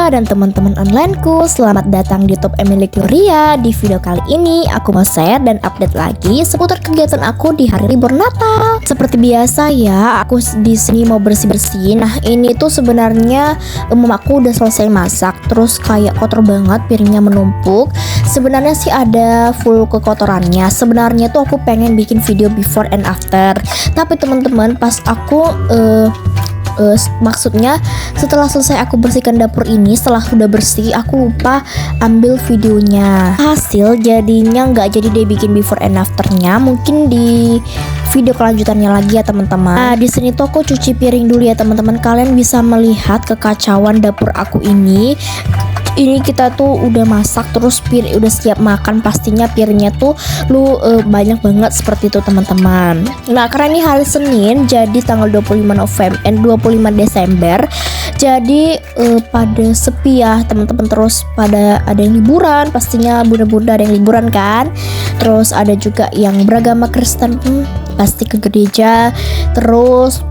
bunda dan teman-teman onlineku, selamat datang di YouTube Emily Gloria. Di video kali ini aku mau share dan update lagi seputar kegiatan aku di hari libur Natal. Seperti biasa ya, aku di sini mau bersih-bersih. Nah, ini tuh sebenarnya mamaku udah selesai masak, terus kayak kotor banget, piringnya menumpuk. Sebenarnya sih ada full kekotorannya. Sebenarnya tuh aku pengen bikin video before and after. Tapi teman-teman, pas aku maksudnya setelah selesai aku bersihkan dapur ini, setelah sudah bersih aku lupa ambil videonya. Hasil jadinya nggak jadi deh bikin before and afternya. Mungkin di video kelanjutannya lagi ya teman-teman. Nah, di sini tuh aku cuci piring dulu ya teman-teman. Kalian bisa melihat kekacauan dapur aku ini. Ini kita tuh udah masak, terus udah siap makan, pastinya piringnya tuh banyak banget seperti itu teman-teman. Nah, karena ini hari Senin, jadi tanggal 25 Desember. Jadi pada sepi ya teman-teman, terus pada ada yang liburan, pastinya bunda-bunda ada yang liburan kan. Terus ada juga yang beragama Kristen, pasti ke gereja. Terus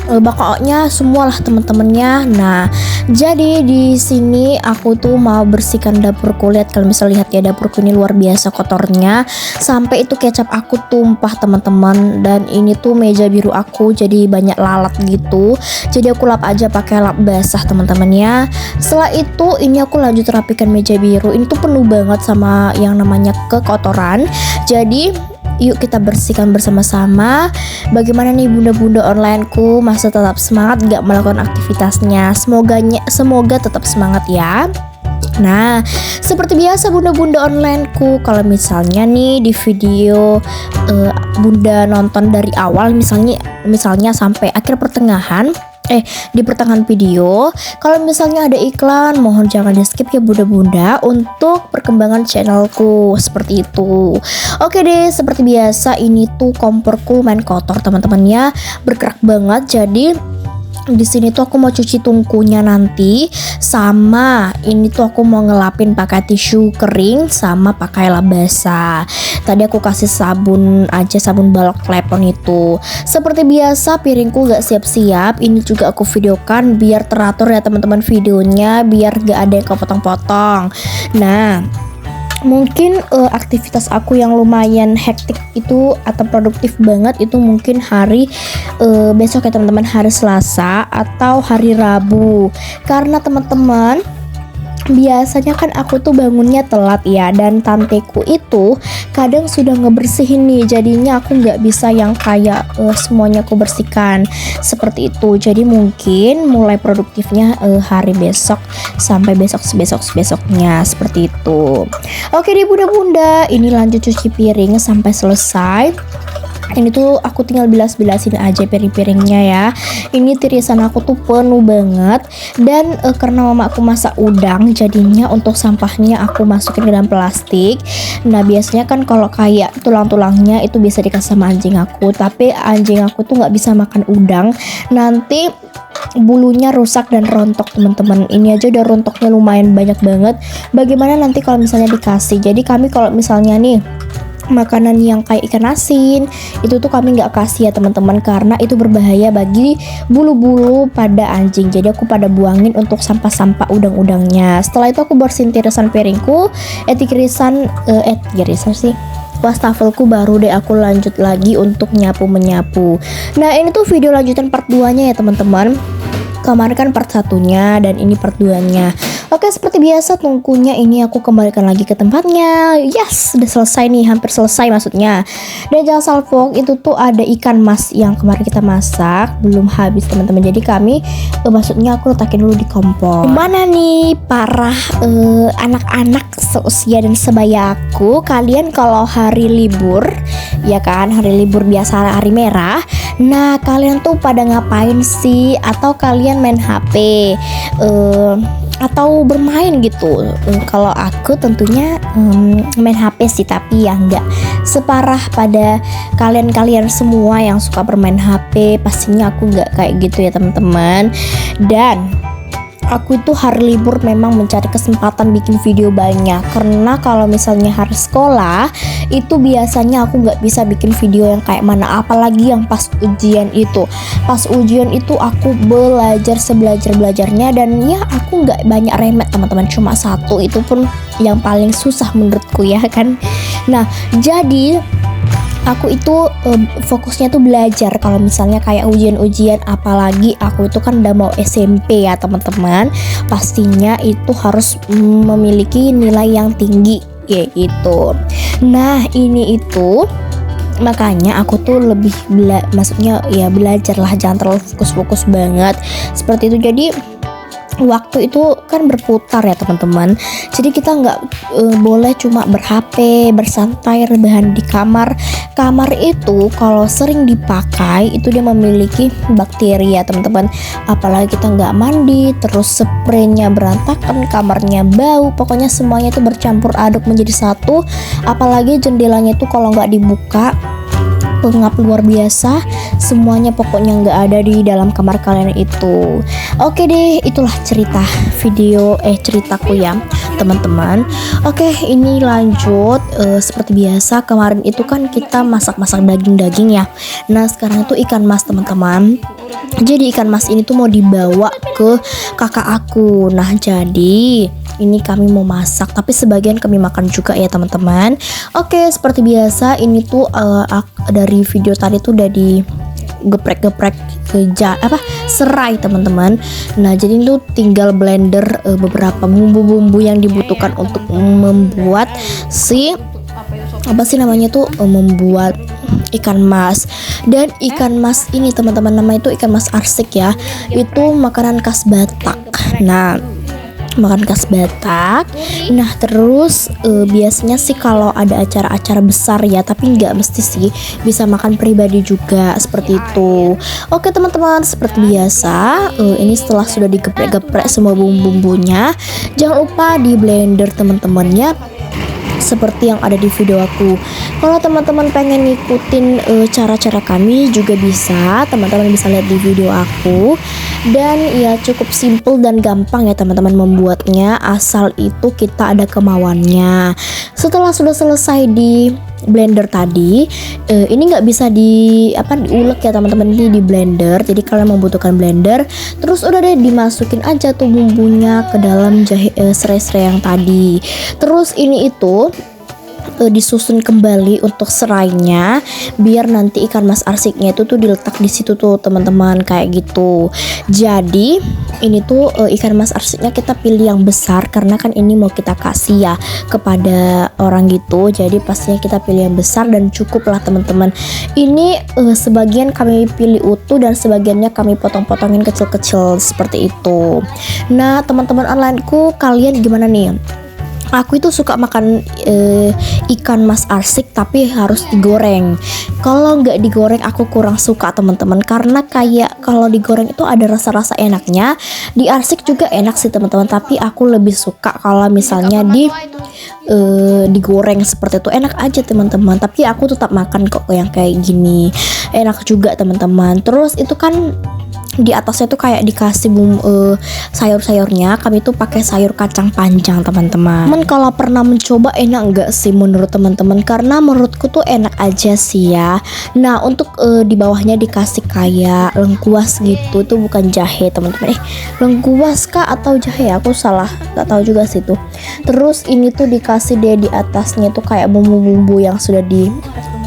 pokoknya semualah teman-temannya. Nah, jadi di sini aku tuh mau bersihkan dapurku. Lihat, kalau bisa lihat ya, dapurku ini luar biasa kotornya, sampai itu kecap aku tumpah teman-teman. Dan ini tuh meja biru aku jadi banyak lalat gitu. Jadi aku lap aja pakai lap basah teman-teman ya. Setelah itu ini aku lanjut rapikan meja biru. Ini tuh penuh banget sama yang namanya kekotoran. Jadi yuk kita bersihkan bersama-sama. Bagaimana nih bunda-bunda onlineku, masih tetap semangat gak melakukan aktivitasnya? Semoga tetap semangat ya. Nah, seperti biasa bunda-bunda onlineku, kalau misalnya nih di video bunda nonton dari awal, misalnya sampai akhir pertengahan, di pertengahan video, kalau misalnya ada iklan, mohon jangan di skip ya bunda-bunda, untuk perkembangan channelku seperti itu. Oke deh, seperti biasa ini tuh komporku main kotor teman-teman ya, bergerak banget. Jadi di sini tuh aku mau cuci tungkunya nanti, sama ini tuh aku mau ngelapin pakai tisu kering sama pakai lap basah. Tadi aku kasih sabun aja, sabun balok klepon itu. Seperti biasa piringku gak siap-siap. Ini juga aku videokan biar teratur ya teman-teman videonya, biar gak ada yang kepotong-potong. Nah, mungkin aktivitas aku yang lumayan hektik itu atau produktif banget itu mungkin hari besok ya teman-teman, hari Selasa atau hari Rabu. Karena teman-teman, biasanya kan aku tuh bangunnya telat ya, dan tanteku itu kadang sudah ngebersihin nih, jadinya aku nggak bisa yang kayak semuanya aku bersihkan seperti itu. Jadi mungkin mulai produktifnya hari besok sampai besoknya seperti itu. Oke deh bunda-bunda, ini lanjut cuci piring sampai selesai. Ini tuh aku tinggal bilas-bilasin aja piring-piringnya ya. Ini tirisan aku tuh penuh banget. Dan karena mama aku masak udang, jadinya untuk sampahnya aku masukin ke dalam plastik. Nah, biasanya kan kalau kayak tulang-tulangnya itu bisa dikasih sama anjing aku, tapi anjing aku tuh nggak bisa makan udang. Nanti bulunya rusak dan rontok teman-teman. Ini aja udah rontoknya lumayan banyak banget. Bagaimana nanti kalau misalnya dikasih? Jadi kami kalau misalnya nih makanan yang kayak ikan asin itu tuh kami nggak kasih ya teman-teman, karena itu berbahaya bagi bulu-bulu pada anjing. Jadi aku pada buangin untuk sampah-sampah udang-udangnya. Setelah itu aku bersihin tirisan piringku, tirisan sih wastafelku, baru deh aku lanjut lagi untuk menyapu. Nah, ini tuh video lanjutan part 2-nya ya teman-teman. Kemarin kan part 1-nya dan ini part 2-nya. Oke, seperti biasa tungkunya ini aku kembalikan lagi ke tempatnya. Yes, udah selesai nih, hampir selesai maksudnya. Dan jangan salfok, itu tuh ada ikan mas yang kemarin kita masak, belum habis teman-teman. Jadi kami maksudnya aku letakin dulu di kompor. Gimana nih para anak-anak seusia dan sebaya aku, kalian kalau hari libur ya kan, hari libur biasa hari merah, nah kalian tuh pada ngapain sih? Atau kalian main HP atau bermain gitu? Kalau aku tentunya main HP sih, tapi ya nggak separah pada kalian semua yang suka bermain HP. Pastinya aku nggak kayak gitu ya teman-teman. Dan aku itu hari libur memang mencari kesempatan bikin video banyak, karena kalau misalnya hari sekolah itu biasanya aku nggak bisa bikin video yang kayak mana, apalagi yang pas ujian itu. Pas ujian itu aku belajar sebelajar-belajarnya, dan ya aku nggak banyak remet teman-teman, cuma satu, itu pun yang paling susah menurutku ya kan. Nah jadi aku itu fokusnya tuh belajar. Kalau misalnya kayak ujian-ujian, apalagi aku itu kan udah mau SMP ya teman-teman, pastinya itu harus memiliki nilai yang tinggi kayak gitu. Nah ini itu makanya aku tuh lebih maksudnya ya belajar lah, jangan terlalu fokus-fokus banget seperti itu. Jadi waktu itu kan berputar ya teman-teman, jadi kita nggak boleh cuma ber-HP, bersantai, rebahan di kamar. Kamar itu kalau sering dipakai itu dia memiliki bakteri ya teman-teman, apalagi kita nggak mandi, terus spraynya berantakan, kamarnya bau, pokoknya semuanya itu bercampur aduk menjadi satu. Apalagi jendelanya itu kalau nggak dibuka, pengap luar biasa, semuanya pokoknya nggak ada di dalam kamar kalian itu. Oke deh, itulah ceritaku ya teman-teman. Oke, ini lanjut. Seperti biasa kemarin itu kan kita masak-masak daging-daging ya. Nah sekarang itu ikan mas teman-teman. Jadi ikan mas ini tuh mau dibawa ke kakak aku. Nah jadi ini kami mau masak, tapi sebagian kami makan juga ya teman-teman. Oke, seperti biasa ini tuh dari video tadi tuh udah digeprek-geprek serai teman-teman. Nah jadi itu tinggal blender beberapa bumbu-bumbu yang dibutuhkan untuk membuat membuat ikan mas. Dan ikan mas ini teman-teman namanya itu ikan mas arsik ya, itu makanan khas Batak. Nah terus biasanya sih kalau ada acara-acara besar ya, tapi nggak mesti sih, bisa makan pribadi juga seperti itu. Oke teman-teman, seperti biasa ini setelah sudah digeprek-geprek semua bumbu-bumbunya, jangan lupa di blender teman-temannya seperti yang ada di video aku. Kalau teman-teman pengen ngikutin cara-cara kami juga bisa, teman-teman bisa lihat di video aku. Dan ya cukup simple dan gampang ya teman-teman membuatnya, asal itu kita ada kemauannya. Setelah sudah selesai di blender tadi, ini nggak bisa diulek ya teman-teman, ini di blender. Jadi kalian membutuhkan blender, terus udah deh dimasukin aja tuh bumbunya ke dalam serai-serai yang tadi. Terus ini itu disusun kembali untuk serainya, biar nanti ikan mas arsiknya itu tuh diletak di situ tuh teman-teman, kayak gitu. Jadi ini tuh ikan mas arsiknya kita pilih yang besar, karena kan ini mau kita kasih ya kepada orang gitu, jadi pastinya kita pilih yang besar dan cukup lah teman-teman. Ini sebagian kami pilih utuh dan sebagiannya kami potong-potongin kecil-kecil seperti itu. Nah teman-teman onlineku, kalian gimana nih? Aku itu suka makan ikan mas arsik tapi harus digoreng. Kalau nggak digoreng aku kurang suka teman-teman, karena kayak kalau digoreng itu ada rasa-rasa enaknya. Di arsik juga enak sih teman-teman, tapi aku lebih suka kalau misalnya digoreng seperti itu, enak aja teman-teman. Tapi aku tetap makan kok yang kayak gini, enak juga teman-teman. Terus itu kan di atasnya tuh kayak dikasih sayur-sayurnya. Kami tuh pakai sayur kacang panjang teman-teman. Kalau pernah mencoba enak enggak sih menurut teman-teman? Karena menurutku tuh enak aja sih ya. Nah untuk di bawahnya dikasih kayak lengkuas gitu, itu bukan jahe teman-teman. Lengkuas kah atau jahe? Aku salah, nggak tahu juga sih tuh. Terus ini tuh dikasih deh di atasnya tuh kayak bumbu-bumbu yang sudah di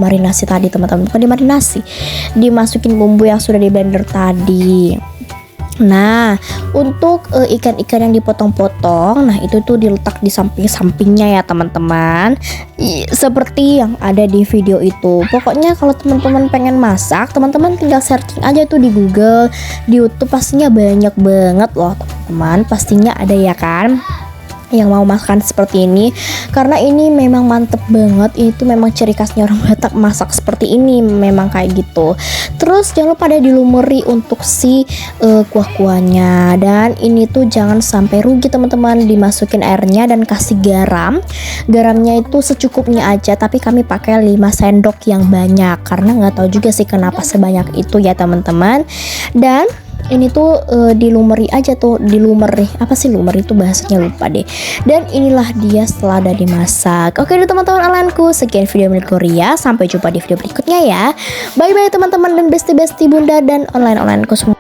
marinasi tadi teman-teman, bukan dimarinasi, dimasukin bumbu yang sudah di blender tadi. Nah untuk ikan-ikan yang dipotong-potong, nah itu tuh diletak di samping-sampingnya ya teman-teman, seperti yang ada di video itu. Pokoknya kalau teman-teman pengen masak, teman-teman tinggal searching aja tuh di Google, di YouTube, pastinya banyak banget loh teman-teman, pastinya ada ya kan yang mau makan seperti ini, karena ini memang mantep banget. Itu memang ciri khasnya orang Batak masak seperti ini, memang kayak gitu. Terus jangan lupa ada dilumuri untuk si kuah-kuahnya, dan ini tuh jangan sampai rugi teman-teman, dimasukin airnya dan kasih garam. Garamnya itu secukupnya aja, tapi kami pakai 5 sendok yang banyak, karena nggak tahu juga sih kenapa sebanyak itu ya teman-teman. Dan ini tuh dilumeri aja tuh, dilumeri, apa sih lumeri itu bahasanya, lupa deh. Dan inilah dia setelah udah dimasak. Oke deh teman-teman alanku, sekian video milik Gloria, sampai jumpa di video berikutnya ya. Bye bye teman-teman dan bestie-bestie bunda dan online-onlineku semua.